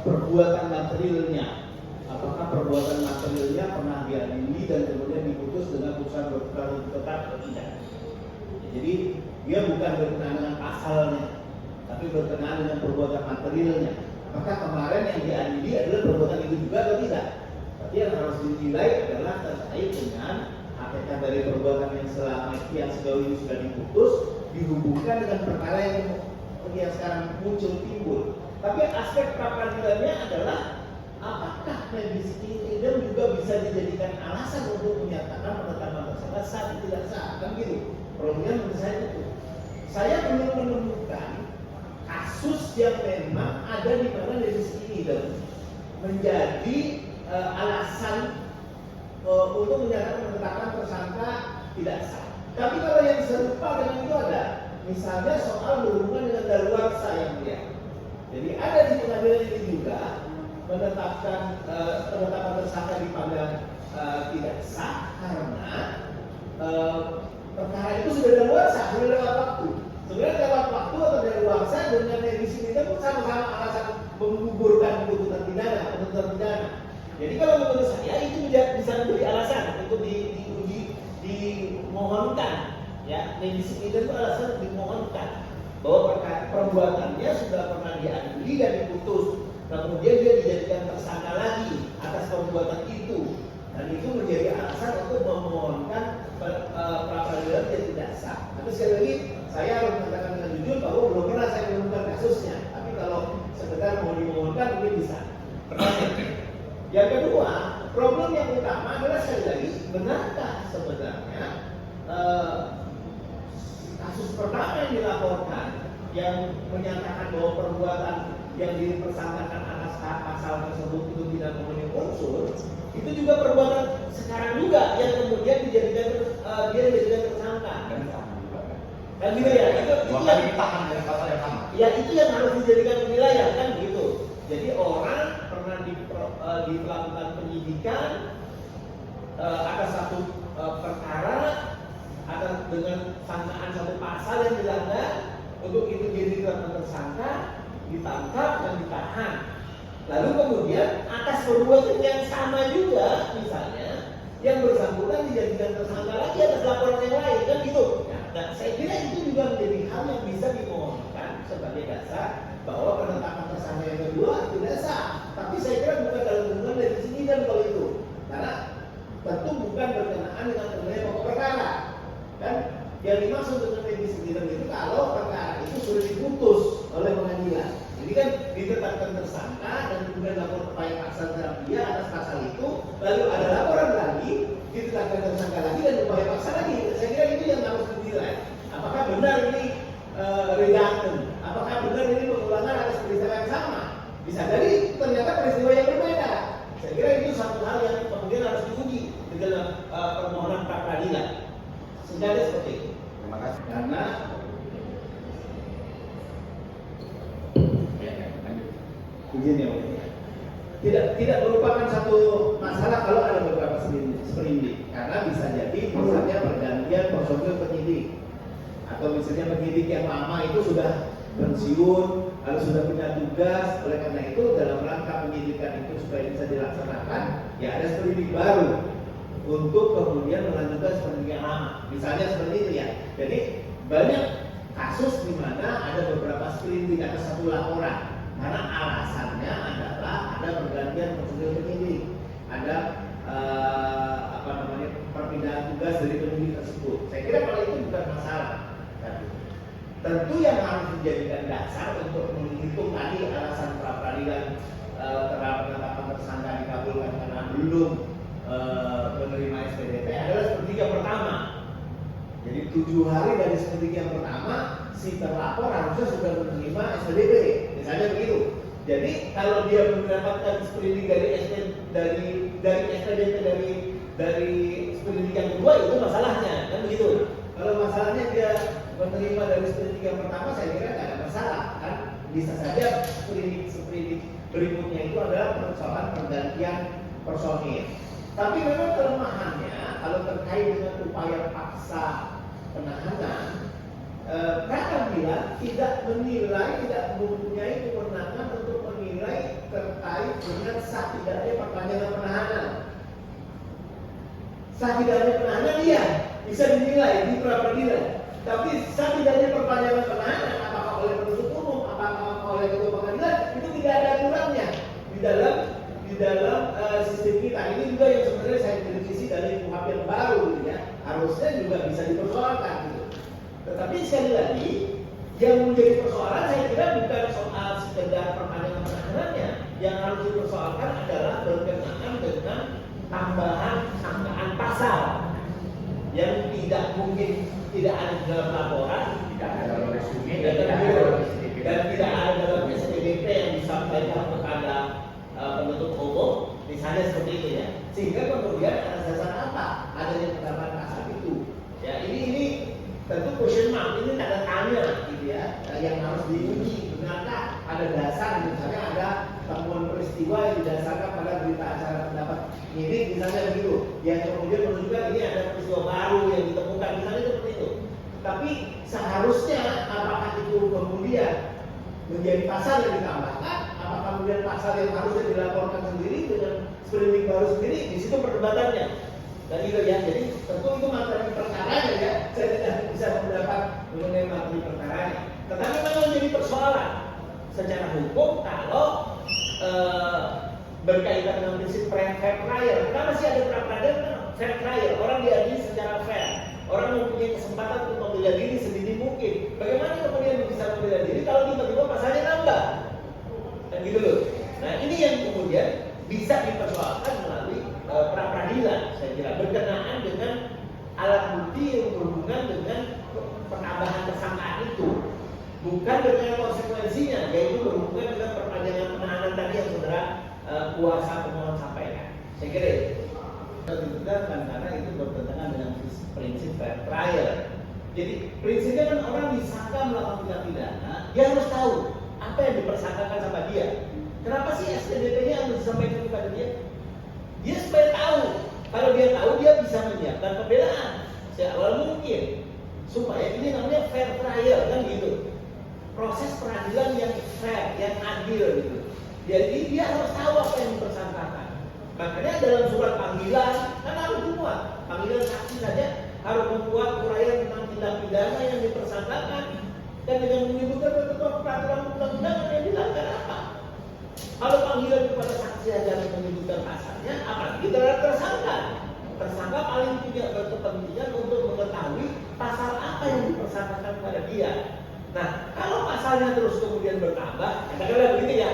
perbuatan materialnya. Apakah perbuatan materialnya pernah diadili dan kemudian diputus dengan putusan berkenaan tetap atau tidak? Jadi dia bukan berkenaan dengan pasalnya, tapi berkenaan dengan perbuatan materialnya. Apakah kemarin yang diadili adalah perbuatan itu juga atau tidak? Berarti yang harus dinilai adalah terkait dengan hakikat dari perbuatan yang sejauh ini sudah diputus dihubungkan dengan perkara yang sekarang muncul timbul. Tapi aspek pra-peradilannya adalah apakah medis idem juga bisa dijadikan alasan untuk menyatakan penetapan tersangka sah atau tidak sah? Kan gitu. Problemnya menurut saya itu. Saya belum menemukan kasus yang memang ada di mana medis idem menjadi alasan untuk menyatakan penetapan tersangka tidak sah. Tapi kalau yang serupa dengan itu ada, misalnya soal berhubungan dengan daluarsa yang mulia. Jadi ada di pengadilan ini juga menetapkan penetapan tersangka dipandang tidak sah karena perkara itu sudah daluarsa, sudah lewat waktu. Sebenarnya lewat waktu atau daluarsa dengan medis ini kan sama-sama alasan menggugurkan tuntutan pidana. Jadi kalau menurut saya itu bisa menjadi alasan untuk dimohonkan, ya medis itu alasan dimohonkan bahwa perbuatannya sudah pernah diadili dan diputus, kemudian dia dijadikan tersangka lagi atas perbuatan itu, dan itu menjadi alasan untuk memohonkan pra-peradilan yang tidak sah. Tapi sekali lagi saya harus mengatakan dengan jujur bahwa belum pernah saya menemukan kasusnya. Tapi kalau sekedar mau dimohonkan mungkin bisa. Yang kedua, problem yang utama adalah sekali lagi, benarkah sebenarnya kasus pertama yang dilaporkan yang menyatakan bahwa perbuatan yang dipersangkakan atas pasal tersebut itu tidak memenuhi unsur, itu juga perbuatan sekarang juga yang kemudian dijadikan tersangka. Dan gitu ya, itu yang ditahan dari pasal yang sama. Ya itu yang harus dijadikan penilaian kan gitu. Jadi orang pernah dilakukan penyidikan atas satu perkara atas dengan sangkaan satu pasal yang dilanggar, untuk itu jadi tersangka, ditangkap dan ditahan. Lalu kemudian atas perbuatan yang sama juga, misalnya yang bersangkutan dijadikan tersangka lagi atas laporan yang lain kan gitu. Nah, saya kira itu juga menjadi hal yang bisa dimohonkan sebagai dasar bahwa penetapan tersangka yang kedua tidak sah. Tapi saya kira bukan dalam hubungan dari sini dan kalau itu, karena tentu bukan berkenaan dengan penilaian pokok perkara. Dan yang dimaksud dengan medis itu kalau perkara itu sudah diputus oleh pengadilan. Jadi kan ditetapkan tersangka dan kemudian lapor upaya paksa terhadap dia atas pasal itu, lalu ada laporan lagi, ditetapkan tersangka lagi dan upaya paksa lagi. Saya kira itu yang harus dinilai. Apakah benar ini redundant? Apakah benar ini pengulangan atas peristiwa yang sama? Bisa jadi ternyata peristiwa yang berbeda. Saya kira itu satu hal yang kemudian harus diuji di dalam permohonan pra peradilan. Sehingga seperti itu. Terima kasih. Karena izin ya, tidak merupakan satu masalah kalau ada beberapa sprindik, karena bisa jadi misalnya pergantian personil penyidik, atau misalnya penyidik yang lama itu sudah pensiun, lalu sudah pindah tugas. Oleh karena itu dalam rangka penyidikan itu supaya bisa dilaksanakan, ya ada sprindik baru untuk kemudian melanjutkan sprindik yang lama. Misalnya seperti itu ya. Jadi banyak kasus di mana ada beberapa sprindik atas satu laporan. Karena alasannya adalah ada pergantian personil penyidik, ada perpindahan tugas dari penyidik tersebut. Saya kira kalau itu bukan masalah. Tentu yang harus dijadikan dasar untuk menghitung tadi alasan pra peradilan terhadap penetapan tersangka dikabulkan karena belum menerima SPDP adalah sepertiga pertama. Jadi 7 hari dari sepertiga pertama si terlapor harusnya sudah menerima SPDP. Misalnya begitu. Jadi kalau dia mendapatkan sprindik dari SPDP dari sprindik yang kedua itu masalahnya, kan begitu. Kalau masalahnya dia menerima dari sprindik yang pertama, saya kira tidak ada masalah, kan bisa saja sprindik berikutnya itu adalah persoalan pergantian personil. Tapi memang kelemahannya kalau terkait dengan upaya paksa penahanan, peradilan tidak mempunyai kewenangan untuk menilai terkait dengan sah tidaknya perpanjangan penahanan. Sah tidaknya penahanan iya bisa dinilai di pra peradilan. Tapi sah tidaknya perpanjangan penahanan apakah oleh penuntut umum, apakah oleh ketua pengadilan itu tidak ada aturannya di dalam sistem kita. Ini juga yang sebenarnya saya kritisi dari KUHP yang baru gitu ya. Harusnya juga bisa dipersoalkan gitu. Tetapi sekali lagi yang menjadi persoalan saya kira bukan soal sekedar perpanjangan penahanannya. Yang harus dipersoalkan adalah berkenaan dengan tambahan sangkaan pasal yang tidak mungkin tidak ada dalam laporan, tidak ada dalam resume, dan tidak ada dalam SPDP yang disampaikan kepada penuntut umum, misalnya seperti itu ya. Sehingga kemudian atas dasar apa adanya pendapat pasal itu? Ya ini tentu question mark, ini tanda tanya gitu ya, yang harus diuji. Benarkah ada dasar, misalnya ada temuan peristiwa yang didasarkan pada berita acara pendapat ini, misalnya begitu, yang kemudian menunjukkan ini ada peristiwa baru yang ditemukan, misalnya seperti itu. Tapi seharusnya apakah itu kemudian menjadi pasal yang ditambahkan, apakah kemudian pasal yang harusnya dilaporkan sendiri dengan sprindik baru sendiri, di situ perdebatannya. Dan itu ya, jadi tentu itu materi perkaranya ya, saya tidak bisa mendapat mengenai materi perkaranya. Tetapi memang menjadi persoalan secara hukum kalau berkaitan dengan prinsip fair trial. Karena masih ada pra-peradilan fair trial, orang diadili secara fair, orang mempunyai kesempatan untuk membela diri sedini mungkin. Bagaimana kemudian bisa membela diri kalau tiba-tiba pasalnya nambah? Dan gitu loh. Nah ini yang kemudian bisa dipersoalkan melalui pra-peradilan, saya kira berkenaan dengan alat bukti yang berhubungan dengan penambahan tersangkaan itu, bukan dengan konsekuensinya, yaitu berhubungan dengan perpanjangan penahanan tadi yang saudara kuasa pemohon sampaikan. Saya kira itu karena itu bertentangan dengan prinsip fair trial. Jadi prinsipnya kan orang disangka melakukan tindak pidana, dia harus tahu apa yang dipersangkakan sama dia. Kenapa sih SPDP-nya harus disampaikan kepada dia? Dia supaya tahu. Kalau dia tahu, dia bisa menyiapkan pembelaan seawal mungkin. Supaya ini namanya fair trial kan gitu. Proses peradilan yang fair, yang adil gitu. Jadi dia harus tahu apa yang dipersangkakan. Makanya dalam surat panggilan kan harus dimuat. Panggilan saksi saja harus membuat uraian tentang tindak pidana yang dipersangkakan dan dengan menyebutkan ketentuan peraturan undang-undangan yang dilanggar apa. Kalau panggilan kepada saksi saja menyebutkan pasalnya, apalagi terhadap tersangka. Tersangka paling tidak berkepentingan untuk mengetahui pasal apa yang dipersangkakan kepada dia. Nah, kalau pasalnya terus kemudian bertambah, katakanlah begini ya.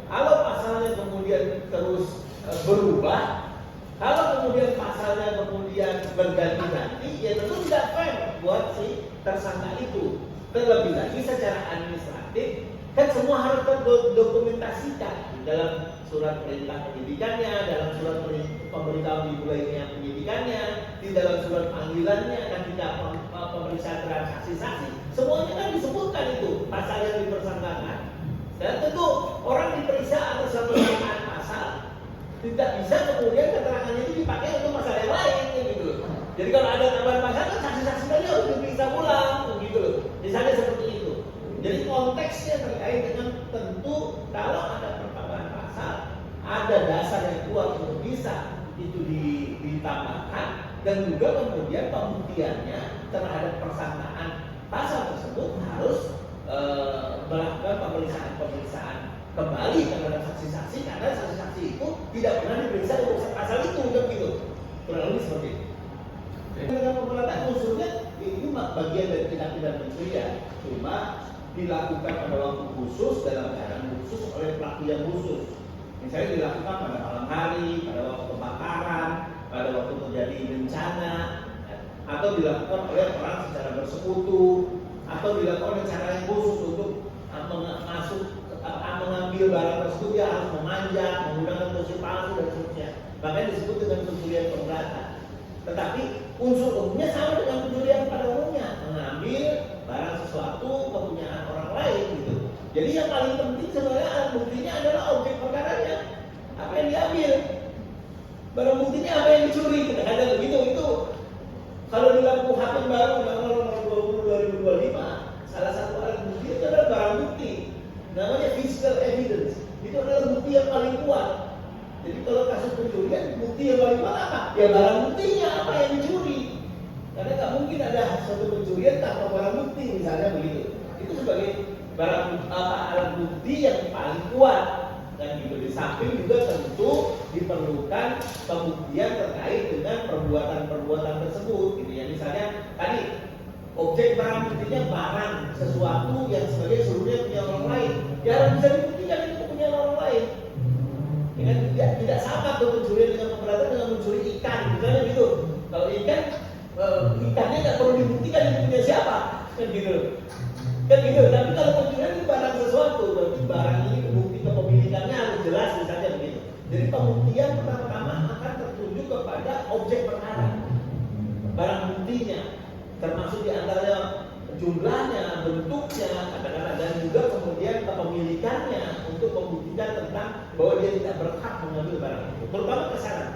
Kalau pasalnya kemudian terus berubah, kalau kemudian pasalnya kemudian berganti-ganti, ya tentu tidak fair buat si tersangka itu. Terlebih lagi secara administratif, kan semua harus terdokumentasikan dalam surat perintah penyidikannya, dalam surat pemberitahuan dimulainya penyidikannya, di dalam surat panggilannya, ketika pemeriksaan terhadap saksi-saksi, semuanya kan disebutkan itu pasal yang dipersangkakan. Dan tentu orang diperiksa atas persamaan pasal, tidak bisa kemudian keterangannya itu dipakai untuk masalah yang lain, gitu loh. Jadi kalau ada tambahan pasal, kan saksi-saksi tadi harus diperiksa ulang, gitu loh. Misalnya seperti itu. Jadi konteksnya terkait dengan tentu kalau ada pertambahan pasal, ada dasar yang kuat untuk bisa itu ditambahkan dan juga kemudian pembuktiannya terhadap persangkaan pasal tersebut harus melakukan pemeriksaan kembali terhadap saksi-saksi karena saksi-saksi itu tidak pernah diperiksa untuk pasal itu, begitu. Kurang lebih seperti itu. Dengan pemelataan unsurnya ini bagian dari tindak pidana pencurian, cuma dilakukan pada waktu khusus dalam keadaan khusus oleh pelaku yang khusus. Misalnya dilakukan pada malam hari, pada waktu kebakaran, pada waktu terjadi bencana, atau dilakukan oleh orang secara bersekutu, atau dilakukan oleh cara yang khusus untuk mengambil barang tersebut, dia harus memanjat, menggunakan kursi palsu dan seterusnya. Makanya disebut dengan pencurian pemberatan. Tetapi unsur umumnya sama dengan pencurian pada umumnya, mengambil barang sesuatu kepunyaan orang lain gitu. Jadi yang paling penting sebenarnya alat buktinya adalah objek perkaranya, apa yang diambil. Barang buktinya apa yang dicuri, ada begitu itu. Kalau dalam KUHP baru Undang-Undang Nomor 20 2025, salah satu alat bukti itu adalah barang bukti, namanya physical evidence. Itu adalah bukti yang paling kuat. Jadi kalau kasus pencurian, bukti yang paling kuat apa? Ya barang buktinya apa yang dicuri. Karena nggak mungkin ada suatu pencurian tanpa barang bukti, misalnya begitu. Itu sebagai barang alat bukti yang paling kuat. Dan gitu, di samping juga tentu diperlukan pembuktian terkait dengan perbuatan-perbuatan tersebut, gitu ya. Misalnya tadi objek barang buktinya barang sesuatu yang sebagai seluruhnya punya orang lain, ya harus bisa dibuktikan itu punya orang lain. Dengan tidak sama tuh pencurian dengan pemberatan dengan mencuri ikan, misalnya gitu. Kalau ikan ikannya nggak perlu dibuktikan itu punya siapa, kan gitu. Kan gitu. Tapi kalau pencurian itu barang sesuatu, berarti barang ini bukti kepemilikannya harus jelas, misalnya begitu. Jadi pembuktian pertama-tama akan tertuju kepada objek perkara, barang buktinya, termasuk diantaranya jumlahnya, bentuknya, katakanlah, dan juga kemudian kepemilikannya untuk membuktikan tentang bahwa dia tidak berhak mengambil barang itu, terutama kesalahan.